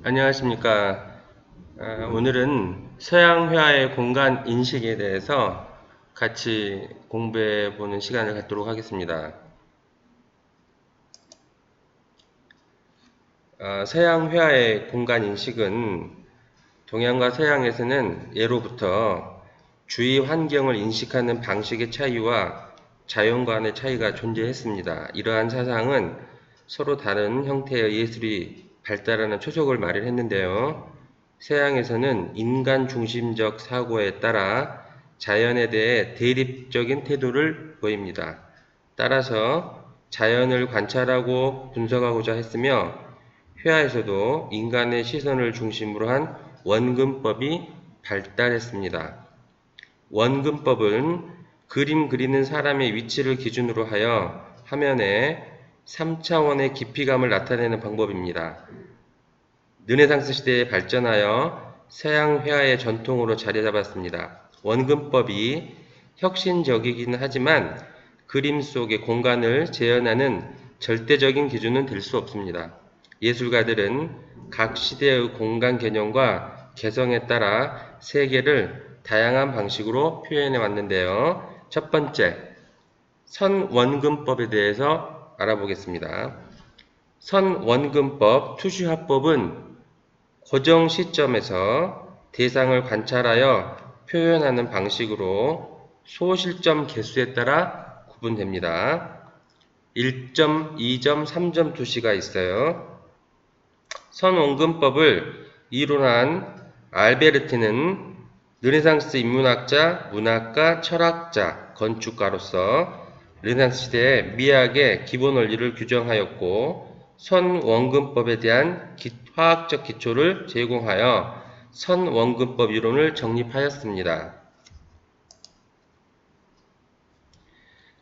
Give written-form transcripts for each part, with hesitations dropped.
안녕하십니까. 오늘은 서양 회화의 공간 인식에 대해서 같이 공부해 보는 시간을 갖도록 하겠습니다. 서양 회화의 공간 인식은 동양과 서양에서는 예로부터 주위 환경을 인식하는 방식의 차이와 자연 간의 차이가 존재했습니다. 이러한 사상은 서로 다른 형태의 예술이 발달하는 초석을 마련했는데요. 서양에서는 인간 중심적 사고에 따라 자연에 대해 대립적인 태도를 보입니다. 따라서 자연을 관찰하고 분석하고자 했으며 회화에서도 인간의 시선을 중심으로 한 원근법이 발달했습니다. 원근법은 그림 그리는 사람의 위치를 기준으로 하여 화면에 3차원의 깊이감을 나타내는 방법입니다. 르네상스 시대에 발전하여 서양 회화의 전통으로 자리 잡았습니다. 원근법이 혁신적이긴 하지만 그림 속의 공간을 재현하는 절대적인 기준은 될 수 없습니다. 예술가들은 각 시대의 공간 개념과 개성에 따라 세계를 다양한 방식으로 표현해 왔는데요. 첫 번째, 선원근법에 대해서 알아보겠습니다. 선원근법, 투시화법은 고정 시점에서 대상을 관찰하여 표현하는 방식으로 소실점 개수에 따라 구분됩니다. 1점, 2점, 3점 투시가 있어요. 선원근법을 이론한 알베르티는 르네상스 인문학자, 문학가, 철학자, 건축가로서 르네상스 시대에 미학의 기본 원리를 규정하였고 선원근법에 대한 화학적 기초를 제공하여 선원근법 이론을 정립하였습니다.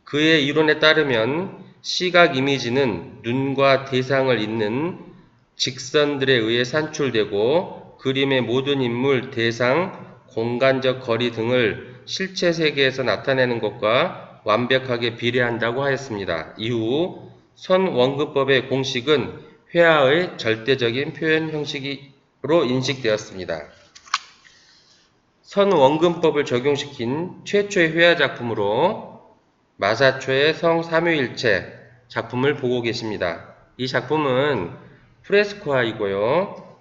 그의 이론에 따르면 시각 이미지는 눈과 대상을 잇는 직선들에 의해 산출되고 그림의 모든 인물, 대상, 공간적 거리 등을 실체 세계에서 나타내는 것과 완벽하게 비례한다고 하였습니다. 이후 선원근법의 공식은 회화의 절대적인 표현 형식으로 인식되었습니다. 선원근법을 적용시킨 최초의 회화 작품으로 마사초의 성삼위일체 작품을 보고 계십니다. 이 작품은 프레스코화이고요.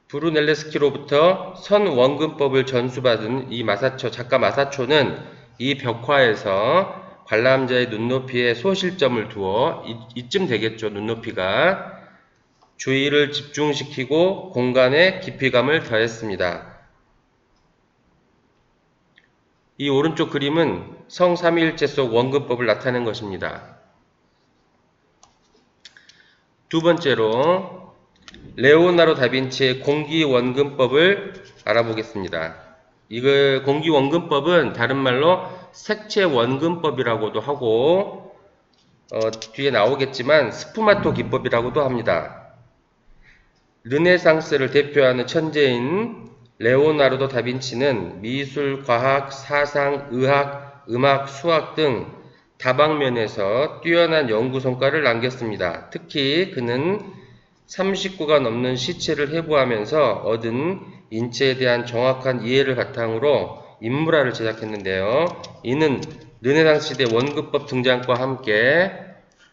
브루넬레스키로부터 선원근법을 전수받은 이 작가 마사초는 이 벽화에서 관람자의 눈높이에 소실점을 두어 이쯤 되겠죠. 눈높이가 주의를 집중시키고 공간에 깊이감을 더했습니다. 이 오른쪽 그림은 성삼위일체 속 원근법을 나타낸 것입니다. 두 번째로 레오나르도 다빈치의 공기원근법을 알아보겠습니다. 이거 공기원근법은 다른 말로 색채원근법이라고도 하고 뒤에 나오겠지만 스푸마토 기법이라고도 합니다. 르네상스를 대표하는 천재인 레오나르도 다빈치는 미술, 과학, 사상, 의학, 음악, 수학 등 다방면에서 뛰어난 연구 성과를 남겼습니다. 특히 그는 39가 넘는 시체를 해부하면서 얻은 인체에 대한 정확한 이해를 바탕으로 인물화를 제작했는데요. 이는 르네상스 시대 원근법 등장과 함께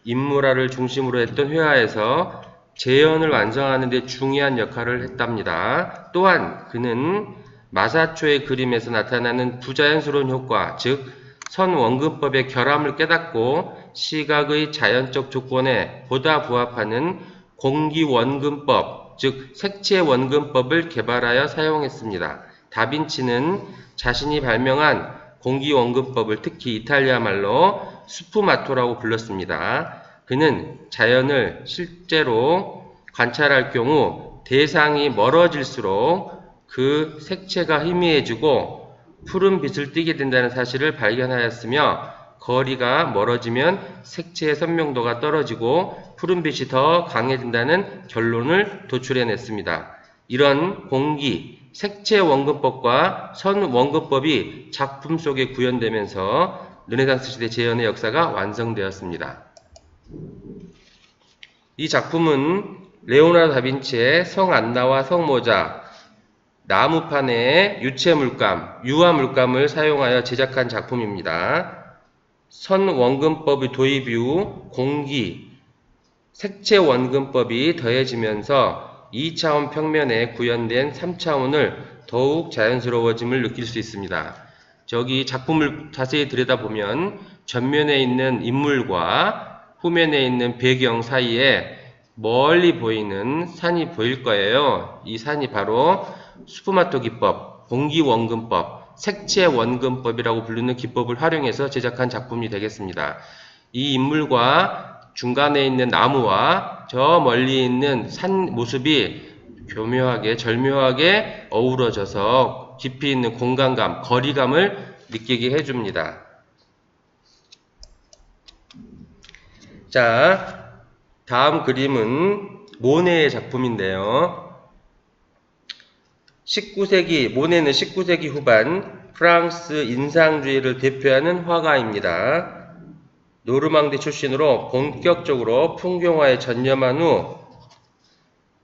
인물화를 중심으로 했던 회화에서 재현을 완성하는 데 중요한 역할을 했답니다. 또한 그는 마사초의 그림에서 나타나는 부자연스러운 효과, 즉 선원근법의 결함을 깨닫고 시각의 자연적 조건에 보다 부합하는 공기원근법, 즉 색채원근법을 개발하여 사용했습니다. 다빈치는 자신이 발명한 공기원근법을 특히 이탈리아 말로 스푸마토라고 불렀습니다. 그는 자연을 실제로 관찰할 경우 대상이 멀어질수록 그 색채가 희미해지고 푸른 빛을 띠게 된다는 사실을 발견하였으며 거리가 멀어지면 색채의 선명도가 떨어지고 푸른빛이 더 강해진다는 결론을 도출해냈습니다. 이런 공기, 색채 원근법과 선 원근법이 작품 속에 구현되면서 르네상스 시대 재현의 역사가 완성되었습니다. 이 작품은 레오나르도 다빈치의 성안나와 성모자, 나무판에 유체물감, 유화물감을 사용하여 제작한 작품입니다. 선원근법의 도입 이후 공기, 색채원근법이 더해지면서 2차원 평면에 구현된 3차원을 더욱 자연스러워짐을 느낄 수 있습니다. 저기 작품을 자세히 들여다보면 전면에 있는 인물과 후면에 있는 배경 사이에 멀리 보이는 산이 보일 거예요. 이 산이 바로 스푸마토 기법, 공기원근법, 색채원근법이라고 부르는 기법을 활용해서 제작한 작품이 되겠습니다. 이 인물과 중간에 있는 나무와 저 멀리 있는 산 모습이 교묘하게 절묘하게 어우러져서 깊이 있는 공간감, 거리감을 느끼게 해줍니다. 자, 다음 그림은 모네의 작품인데요. 19세기, 모네는 19세기 후반 프랑스 인상주의를 대표하는 화가입니다. 노르망디 출신으로 본격적으로 풍경화에 전념한 후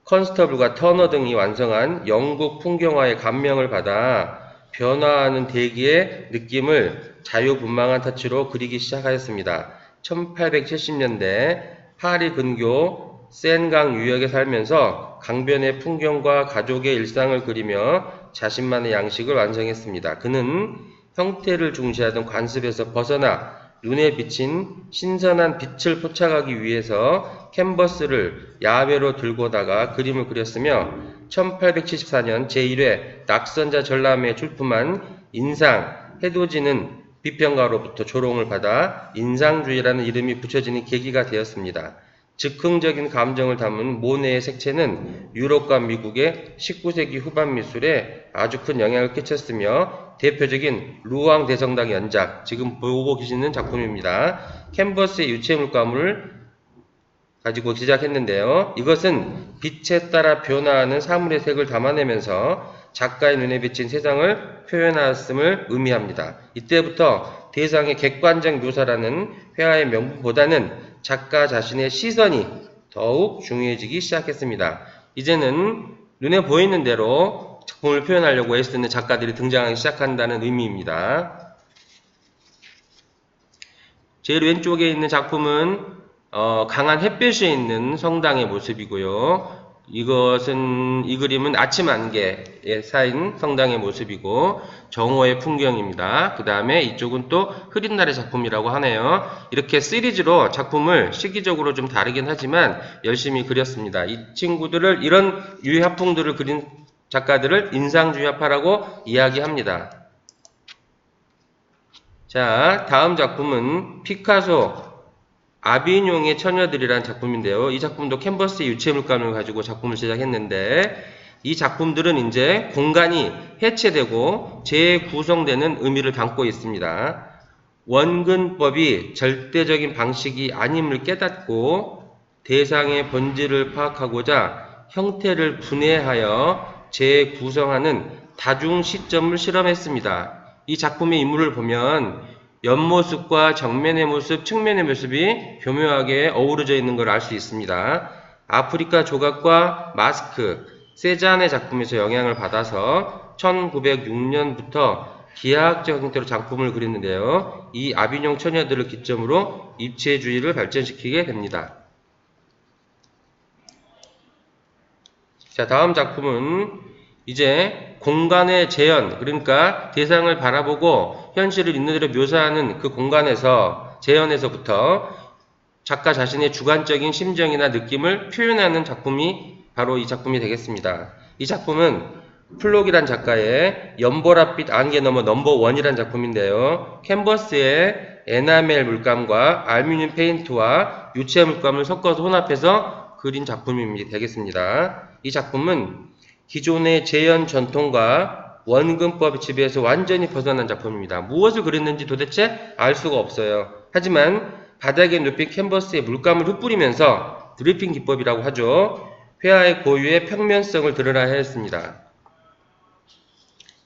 컨스터블과 터너 등이 완성한 영국 풍경화의 감명을 받아 변화하는 대기의 느낌을 자유분방한 터치로 그리기 시작하였습니다. 1870년대 파리 근교 센강 유역에 살면서 강변의 풍경과 가족의 일상을 그리며 자신만의 양식을 완성했습니다. 그는 형태를 중시하던 관습에서 벗어나 눈에 비친 신선한 빛을 포착하기 위해서 캔버스를 야외로 들고 나가 그림을 그렸으며 1874년 제1회 낙선자 전람회에 출품한 인상, 해돋이는 비평가로부터 조롱을 받아 인상주의라는 이름이 붙여지는 계기가 되었습니다. 즉흥적인 감정을 담은 모네의 색채는 유럽과 미국의 19세기 후반 미술에 아주 큰 영향을 끼쳤으며 대표적인 루앙 대성당 연작, 지금 보고 계시는 작품입니다. 캔버스의 유체물감을 가지고 제작했는데요. 이것은 빛에 따라 변화하는 사물의 색을 담아내면서 작가의 눈에 비친 세상을 표현하였음을 의미합니다. 이때부터 대상의 객관적 묘사라는 회화의 명분보다는 작가 자신의 시선이 더욱 중요해지기 시작했습니다. 이제는 눈에 보이는 대로 작품을 표현하려고 애쓰는 작가들이 등장하기 시작한다는 의미입니다. 제일 왼쪽에 있는 작품은 강한 햇볕이 있는 성당의 모습이고요. 이 그림은 아침 안개에 쌓인 성당의 모습이고 정오의 풍경입니다. 그 다음에 이쪽은 또 흐린 날의 작품이라고 하네요. 이렇게 시리즈로 작품을 시기적으로 좀 다르긴 하지만 열심히 그렸습니다. 이 친구들을 이런 유화풍들을 그린 작가들을 인상주의화파라고 이야기합니다. 자, 다음 작품은 피카소 아비뇽의 처녀들이라는 작품인데요. 이 작품도 캔버스의 유체물감을 가지고 작품을 제작했는데 이 작품들은 이제 공간이 해체되고 재구성되는 의미를 담고 있습니다. 원근법이 절대적인 방식이 아님을 깨닫고 대상의 본질을 파악하고자 형태를 분해하여 재구성하는 다중 시점을 실험했습니다. 이 작품의 인물을 보면 옆모습과 정면의 모습, 측면의 모습이 교묘하게 어우러져 있는 걸 알 수 있습니다. 아프리카 조각과 마스크, 세잔의 작품에서 영향을 받아서 1906년부터 기하학적 형태로 작품을 그렸는데요. 이 아비뇽 처녀들을 기점으로 입체주의를 발전시키게 됩니다. 자, 다음 작품은 이제 공간의 재현, 그러니까 대상을 바라보고 현실을 있는 대로 묘사하는 그 공간에서 재현에서부터 작가 자신의 주관적인 심정이나 느낌을 표현하는 작품이 바로 이 작품이 되겠습니다. 이 작품은 플록이란 작가의 연보랏빛 안개 너머 넘버1이란 작품인데요. 캔버스에 에나멜 물감과 알루미늄 페인트와 유체 물감을 섞어서 혼합해서 그린 작품이 되겠습니다. 이 작품은 기존의 재현 전통과 원근법의 지배에서 완전히 벗어난 작품입니다. 무엇을 그렸는지 도대체 알 수가 없어요. 하지만 바닥에 눕힌 캔버스에 물감을 흩뿌리면서 드리핑 기법이라고 하죠. 회화의 고유의 평면성을 드러나야 했습니다.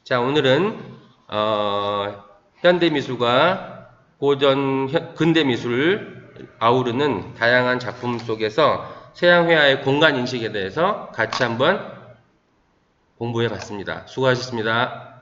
자, 오늘은 현대미술과 근대미술을 아우르는 다양한 작품 속에서 서양회화의 공간 인식에 대해서 같이 한번 공부해 봤습니다. 수고하셨습니다.